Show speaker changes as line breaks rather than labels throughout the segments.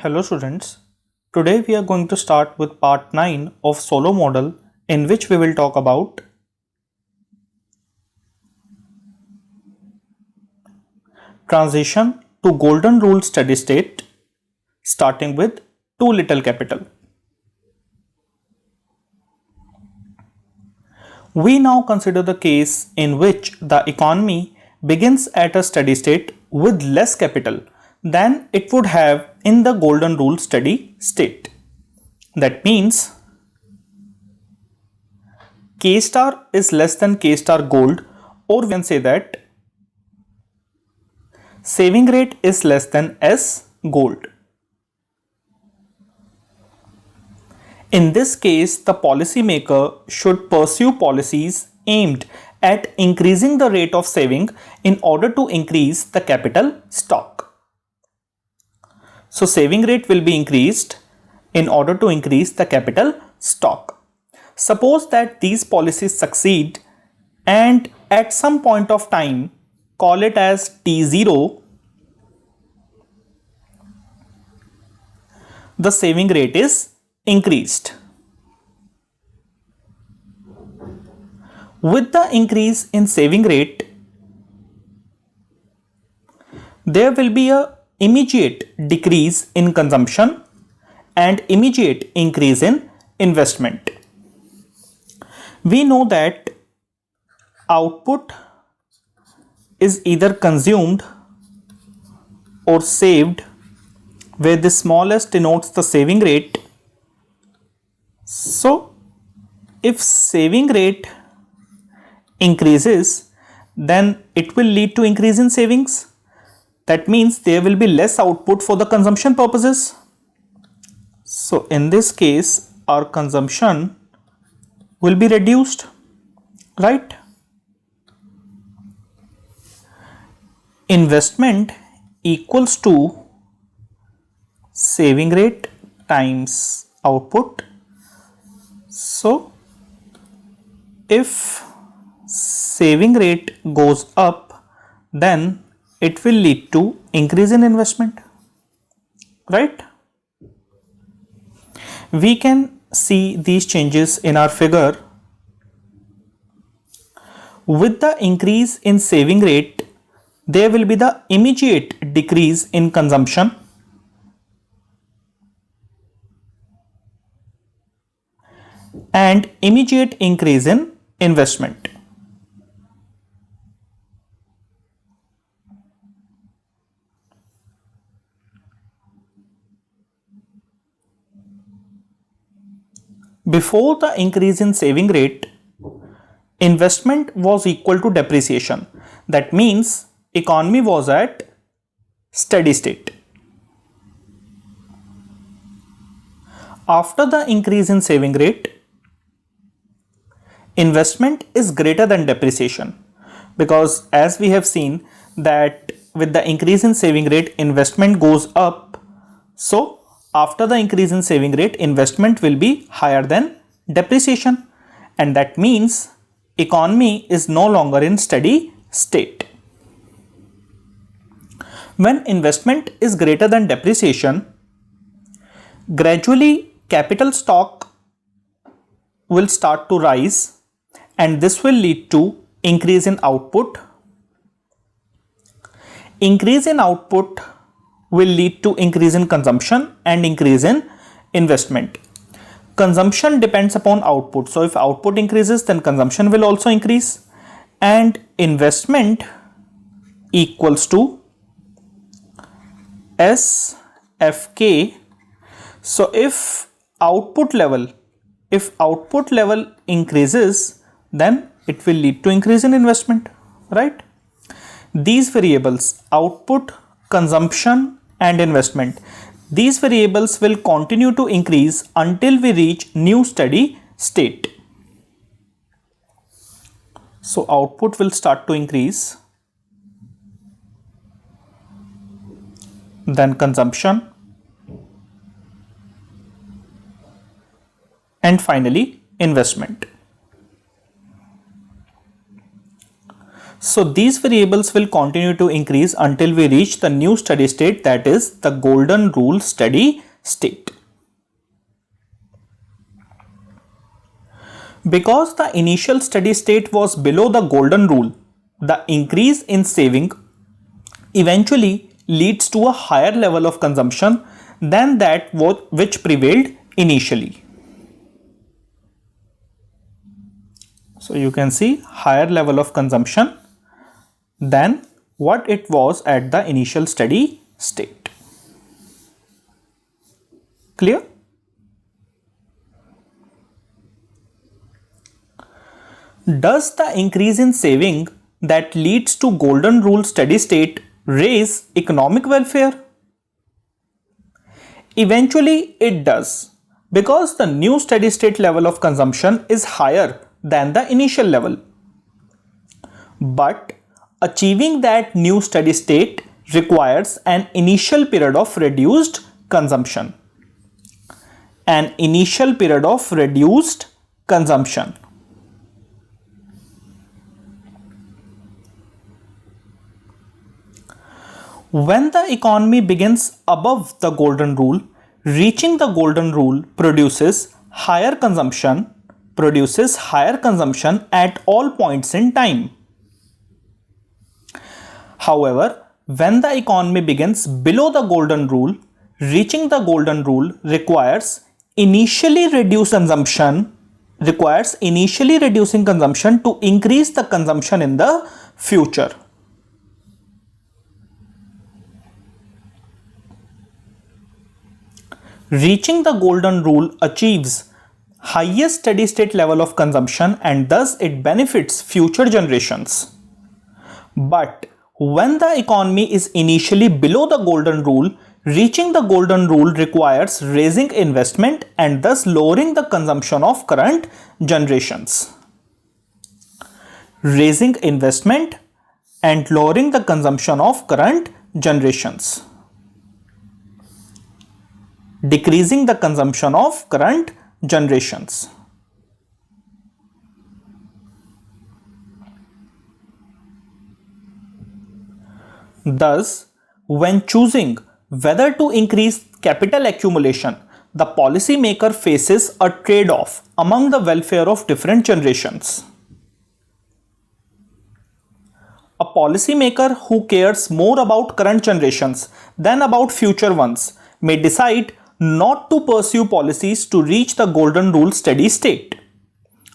Hello students, today we are going to start with part 9 of Solow model in which we will talk about transition to golden rule steady state starting with too little capital. We now consider the case in which the economy begins at a steady state with less capital than it would have in the golden rule steady state. That means K star is less than K star gold, or we can say that saving rate is less than S gold. In this case, the policymaker should pursue policies aimed at increasing the rate of saving in order to increase the capital stock. So saving rate will be increased in order to increase the capital stock. Suppose that these policies succeed and at some point of time, call it as T0, the saving rate is increased. With the increase in saving rate, there will be a immediate decrease in consumption and immediate increase in investment. We know that output is either consumed or saved, where the smallest denotes the saving rate. So if saving rate increases, then it will lead to increase in savings. That means there will be less output for the consumption purposes. So in this case, our consumption will be reduced, right? Investment equals to saving rate times output. So if saving rate goes up, then it will lead to increase in investment, right? We can see these changes in our figure. With the increase in saving rate, there will be the immediate decrease in consumption and immediate increase in investment. Before the increase in saving rate, investment was equal to depreciation. That means economy was at steady state. After the increase in saving rate, investment is greater than depreciation, because as we have seen that with the increase in saving rate, investment goes up. So after the increase in saving rate, investment will be higher than depreciation, and that means economy is no longer in steady state. When investment is greater than depreciation, gradually capital stock will start to rise, and this will lead to increase in output. Increase in output will lead to increase in consumption and increase in investment. Consumption depends upon output. So if output increases, then consumption will also increase, and investment equals to SFK. So if output level increases, then it will lead to increase in investment, right? These variables, output, consumption and investment, these variables will continue to increase until we reach new steady state. So output will start to increase, then consumption, and finally investment. So these variables will continue to increase until we reach the new steady state, that is the golden rule steady state. Because the initial steady state was below the golden rule, the increase in saving eventually leads to a higher level of consumption than that which prevailed initially. So you can see higher level of consumption than what it was at the initial steady state. Clear? Does the increase in saving that leads to golden rule steady state raise economic welfare? Eventually it does, because the new steady state level of consumption is higher than the initial level. But achieving that new steady state requires an initial period of reduced consumption. An initial period of reduced consumption. When the economy begins above the golden rule, reaching the golden rule produces higher consumption at all points in time. However, when the economy begins below the golden rule, reaching the golden rule requires initially reducing consumption to increase the consumption in the future. Reaching the golden rule achieves highest steady state level of consumption and thus it benefits future generations. But when the economy is initially below the golden rule, reaching the golden rule requires raising investment and thus lowering the consumption of current generations. Raising investment and lowering the consumption of current generations. Decreasing the consumption of current generations. Thus, when choosing whether to increase capital accumulation, the policymaker faces a trade-off among the welfare of different generations. A policymaker who cares more about current generations than about future ones may decide not to pursue policies to reach the golden rule steady state.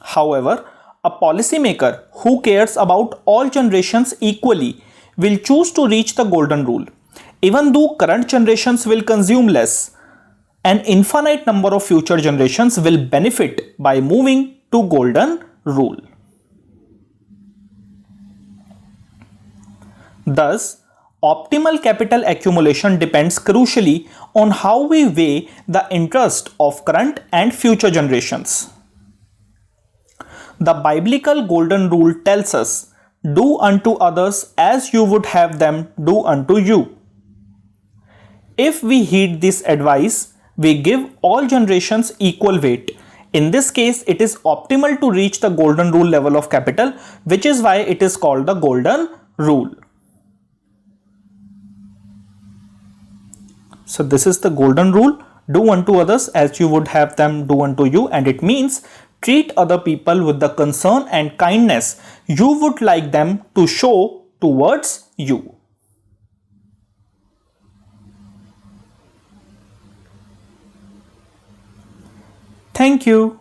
However, a policymaker who cares about all generations equally will choose to reach the golden rule. Even though current generations will consume less, an infinite number of future generations will benefit by moving to golden rule. Thus, optimal capital accumulation depends crucially on how we weigh the interest of current and future generations. The biblical golden rule tells us, "Do unto others as you would have them do unto you." If we heed this advice, we give all generations equal weight. In this case, it is optimal to reach the golden rule level of capital, which is why it is called the golden rule. So this is the golden rule, do unto others as you would have them do unto you, and it means treat other people with the concern and kindness you would like them to show towards you. Thank you.